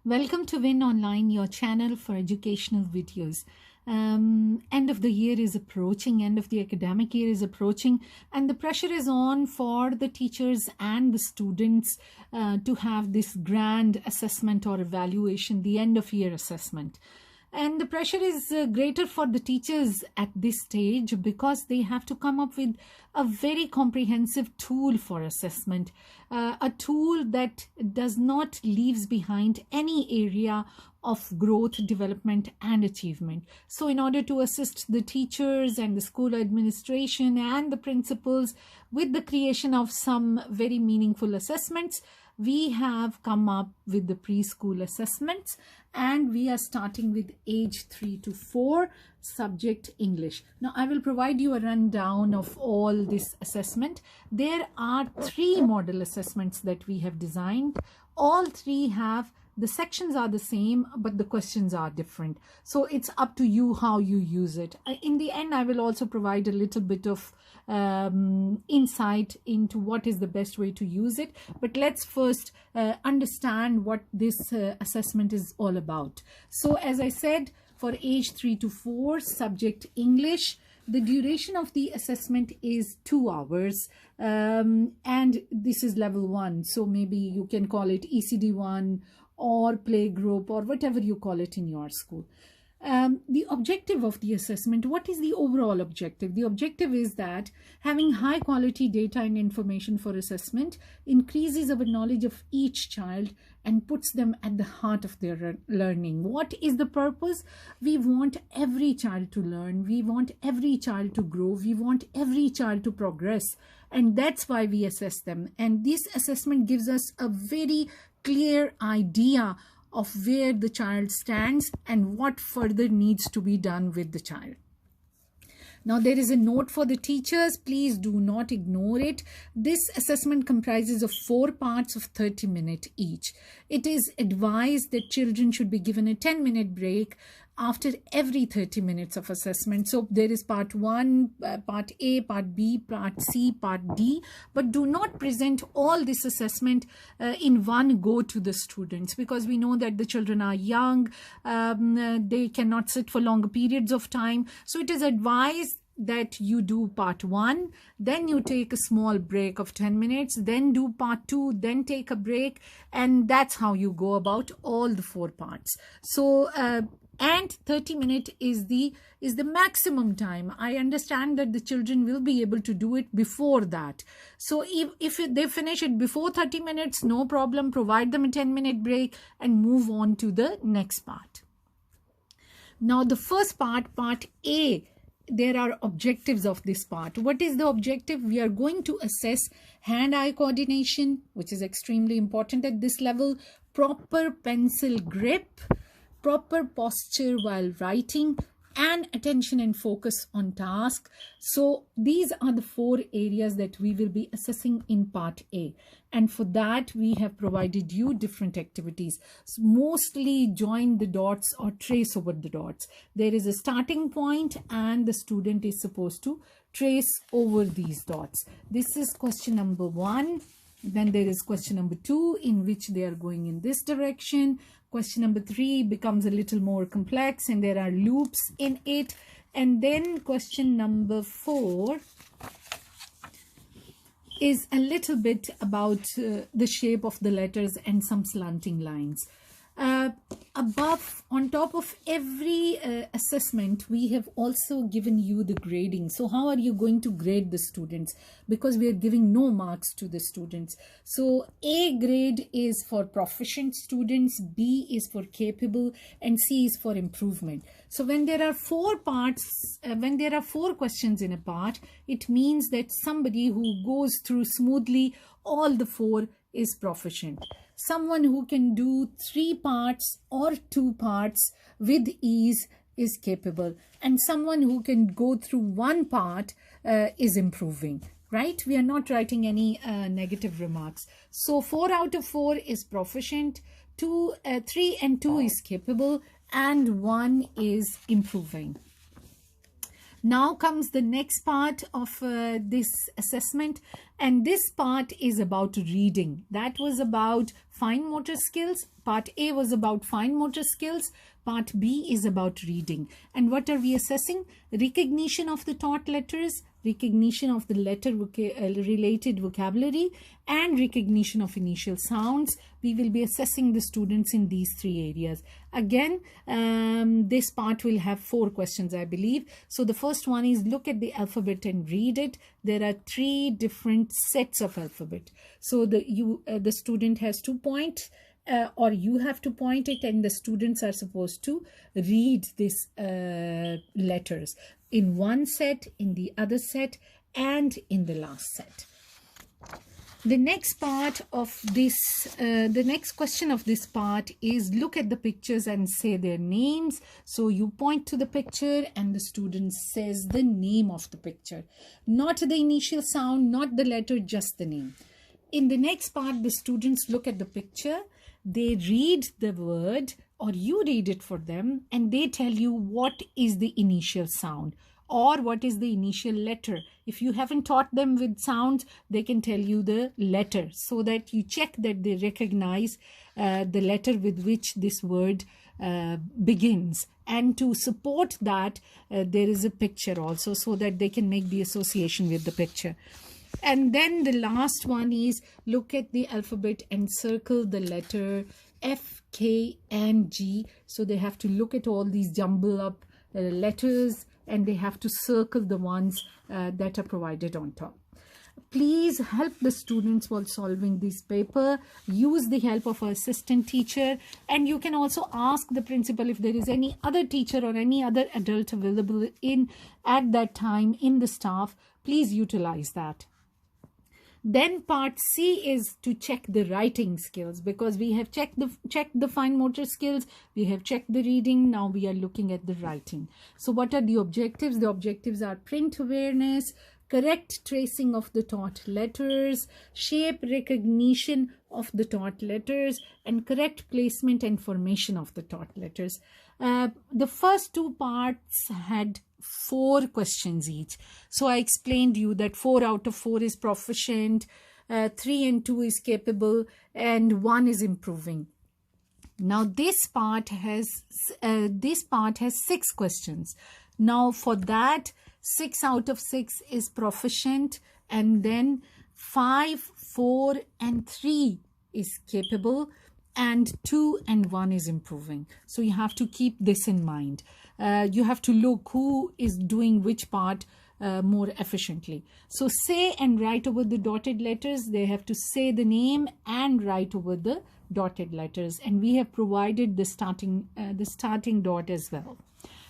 Welcome to Win Online, your channel for educational videos. End of the year is approaching, end of the academic year is approaching, and the pressure is on for the teachers and the students to have this grand assessment or evaluation, the end of year assessment. And the pressure is greater for the teachers at this stage because they have to come up with a very comprehensive tool for assessment, a tool that does not leaves behind any area of growth, development and achievement. So in order to assist the teachers and the school administration and the principals with the creation of some very meaningful assessments, we have come up with the preschool assessments, and we are starting with age 3 to 4, subject English. Now I will provide you a rundown of all this assessment. There are 3 model assessments that we have designed. All 3 have the sections are the same, but the questions are different. So it's up to you how you use it. In the end, I will also provide a little bit of insight into what is the best way to use it. But let's first understand what this assessment is all about. So as I said, for age 3 to 4, subject English, the duration of the assessment is 2 hours, and this is level 1. So maybe you can call it ECD1 or play group or whatever you call it in your school. The objective of the assessment, what is the overall objective? The objective is that having high quality data and information for assessment increases our knowledge of each child and puts them at the heart of their learning. What is the purpose? We want every child to learn. We want every child to grow. We want every child to progress. And that's why we assess them. And this assessment gives us a very clear idea of where the child stands and what further needs to be done with the child. Now there is a note for the teachers. Please do not ignore it. This assessment comprises of 4 parts of 30 minutes each. It is advised that children should be given a 10-minute break after every 30 minutes of assessment. So there is part 1, part A, part B, part C, part D, but do not present all this assessment in one go to the students, because we know that the children are young, they cannot sit for longer periods of time. So it is advised that you do part 1, then you take a small break of 10 minutes, then do part 2, then take a break, and that's how you go about all the 4 parts. So and 30 minutes is the maximum time. I understand that the children will be able to do it before that. So if they finish it before 30 minutes, no problem, provide them a 10-minute break and move on to the next part. Now the first part, part A, there are objectives of this part. What is the objective? We are going to assess hand-eye coordination, which is extremely important at this level, proper pencil grip, proper posture while writing, and attention and focus on task. So these are the 4 areas that we will be assessing in part A. And for that, we have provided you different activities. So mostly join the dots or trace over the dots. There is a starting point and the student is supposed to trace over these dots. This is question number 1. Then there is question number 2, in which they are going in this direction. Question number 3 becomes a little more complex and there are loops in it. And then question number 4 is a little bit about the shape of the letters and some slanting lines. Above, on top of every assessment, we have also given you the grading. So how are you going to grade the students? Because we are giving no marks to the students. So A grade is for proficient students, B is for capable, and C is for improvement. So when there are 4 parts, when there are 4 questions in a part, it means that somebody who goes through smoothly all the 4 is proficient. Someone who can do 3 parts or 2 parts with ease is capable, and someone who can go through 1 part is improving, right? We are not writing any negative remarks. So 4 out of 4 is proficient, 3 and 2 is capable, and 1 is improving. Now comes the next part of this assessment, and this part is about reading. That was about fine motor skills. Part A was about fine motor skills. Part B is about reading. And what are we assessing? Recognition of the taught letters, recognition of the letter related vocabulary, and recognition of initial sounds. We will be assessing the students in these three areas. Again, this part will have 4 questions, I believe. So the first one is look at the alphabet and read it. There are 3 different sets of alphabet. So the student has to point, or you have to point it, and the students are supposed to read these letters in one set, in the other set, and in the last set. The next part of this, the next question of this part is look at the pictures and say their names. So you point to the picture and the student says the name of the picture. Not the initial sound, not the letter, just the name. In the next part, the students look at the picture, they read the word, or you read it for them, and they tell you what is the initial sound or what is the initial letter. If you haven't taught them with sounds, they can tell you the letter, so that you check that they recognize the letter with which this word begins. And to support that, there is a picture also, so that they can make the association with the picture. And then the last one is look at the alphabet and circle the letter F, K, and G. So they have to look at all these jumble up letters, and they have to circle the ones that are provided on top. Please help the students while solving this paper. Use the help of an assistant teacher, and you can also ask the principal if there is any other teacher or any other adult available at that time in the staff. Please utilize that. Then part C is to check the writing skills, because we have checked the fine motor skills, we have checked the reading, now we are looking at the writing. So what are the objectives? The objectives are print awareness, correct tracing of the taught letters, shape recognition of the taught letters, and correct placement and formation of the taught letters. The first 2 parts had 4 questions each. So I explained you that 4 out of 4 is proficient, 3 and 2 is capable, and 1 is improving. Now this part has 6 questions. Now for that, 6 out of 6 is proficient, and then 5, 4, and 3 is capable, and 2 and 1 is improving. So you have to keep this in mind. You have to look who is doing which part more efficiently. So say and write over the dotted letters. They have to say the name and write over the dotted letters, and we have provided the starting dot as well.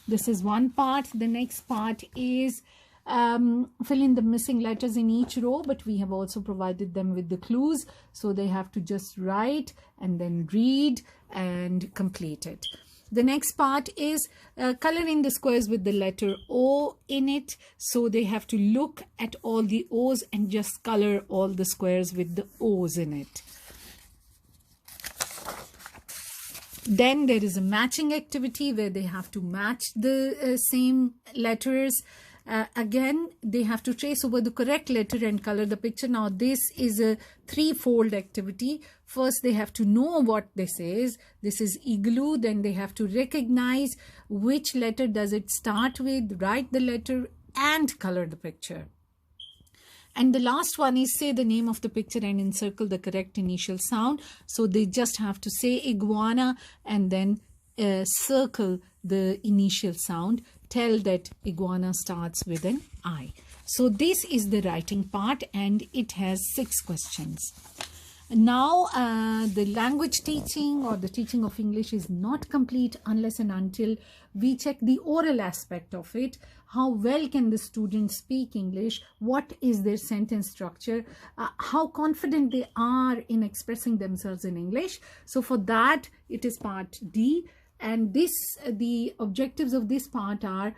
This is one part. The next part is fill in the missing letters in each row, but we have also provided them with the clues, so they have to just write and then read and complete it. The next part is color in the squares with the letter O in it, so they have to look at all the O's and just color all the squares with the O's in it. Then there is a matching activity where they have to match the same letters. Again, they have to trace over the correct letter and color the picture. Now this is a 3-fold activity. First, they have to know what this is. This is igloo. Then they have to recognize which letter does it start with, write the letter, and color the picture. And the last one is say the name of the picture and encircle the correct initial sound. So they just have to say iguana and then circle the initial sound. Tell that iguana starts with an I. So this is the writing part, and it has 6 questions. Now the language teaching or the teaching of English is not complete unless and until we check the oral aspect of it. How well can the students speak English? What is their sentence structure? How confident they are in expressing themselves in English? So for that, it is part D. And the objectives of this part are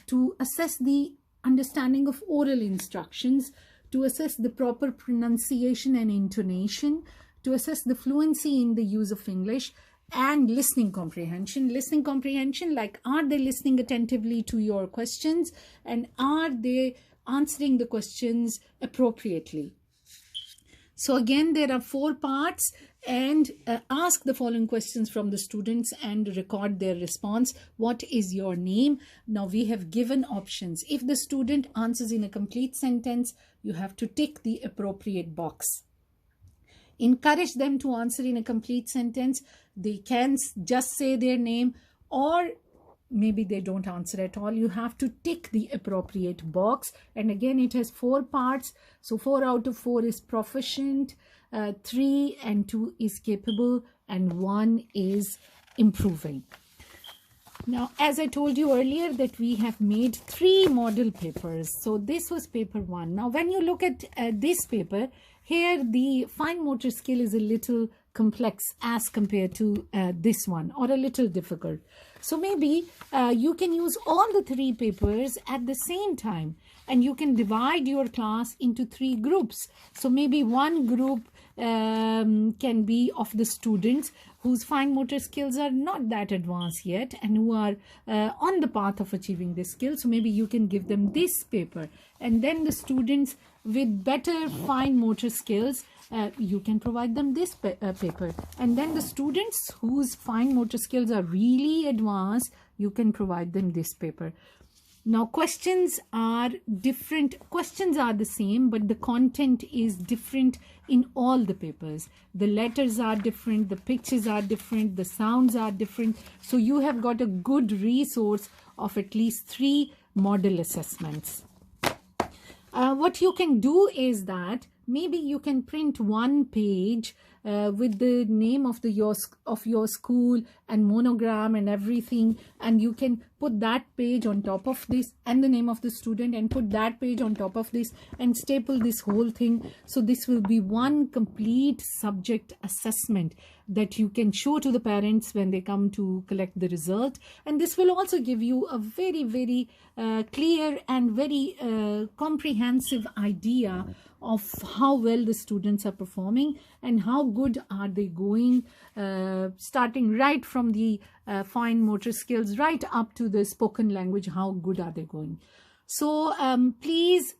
to assess the understanding of oral instructions, to assess the proper pronunciation and intonation, to assess the fluency in the use of English, and listening comprehension. Listening comprehension, like are they listening attentively to your questions and are they answering the questions appropriately? So again, there are 4 parts, and ask the following questions from the students and record their response. What is your name? Now we have given options. If the student answers in a complete sentence, you have to tick the appropriate box. Encourage them to answer in a complete sentence. They can just say their name, or maybe they don't answer at all. You have to tick the appropriate box. And again, it has 4 parts. So 4 out of 4 is proficient, 3 and 2 is capable, and 1 is improving. Now, as I told you earlier, that we have made 3 model papers. So this was paper 1. Now, when you look at this paper, here the fine motor skill is a little complex as compared to this one, or a little difficult. So maybe you can use all the 3 papers at the same time, and you can divide your class into 3 groups. So maybe one group can be of the students whose fine motor skills are not that advanced yet and who are on the path of achieving this skill. So maybe you can give them this paper, and then the students with better fine motor skills, you can provide them this paper, and then the students whose fine motor skills are really advanced, you can provide them this paper. Now, questions are different. Questions are the same, but the content is different in all the papers. The letters are different, the pictures are different, the sounds are different. So you have got a good resource of at least 3 model assessments. What you can do is that maybe you can print 1 page with the name of your school and monogram and everything, and you can put that page on top of this and the name of the student, and put that page on top of this and staple this whole thing. So this will be 1 complete subject assessment that you can show to the parents when they come to collect the result. And this will also give you a very, very clear and very comprehensive idea of how well the students are performing and how good are they going, starting right from the fine motor skills right up to the spoken language, how good are they going. So please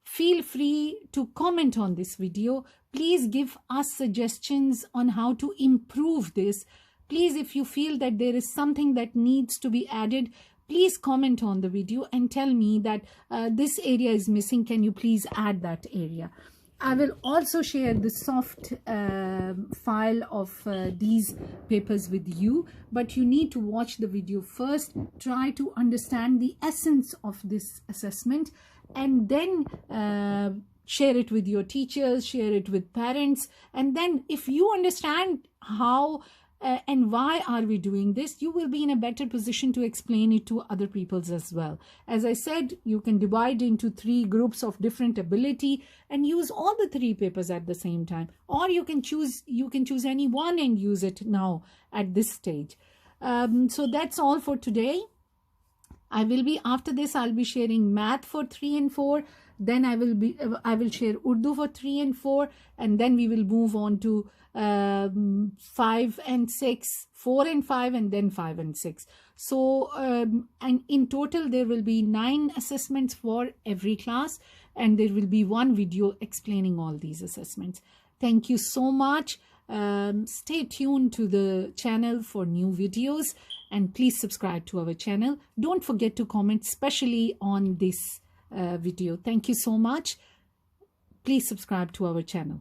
feel free to comment on this video. Please give us suggestions on how to improve this. Please, if you feel that there is something that needs to be added, please comment on the video and tell me that this area is missing. Can you please add that area? I will also share the soft file of these papers with you, but you need to watch the video first, try to understand the essence of this assessment, and then share it with your teachers, share it with parents. And then if you understand how and why are we doing this, you will be in a better position to explain it to other peoples as well. As I said, you can divide into 3 groups of different ability and use all the 3 papers at the same time, or you can choose any one and use it now at this stage. So that's all for today. After this I'll be sharing math for 3 and 4. Then I will share Urdu for 3 and 4, and then we will move on to 5 and 6, 4 and 5, and then 5 and 6. So and in total there will be 9 assessments for every class, and there will be 1 video explaining all these assessments. Thank you so much. Stay tuned to the channel for new videos, and please subscribe to our channel. Don't forget to comment, especially on this video. Thank you so much. Please subscribe to our channel.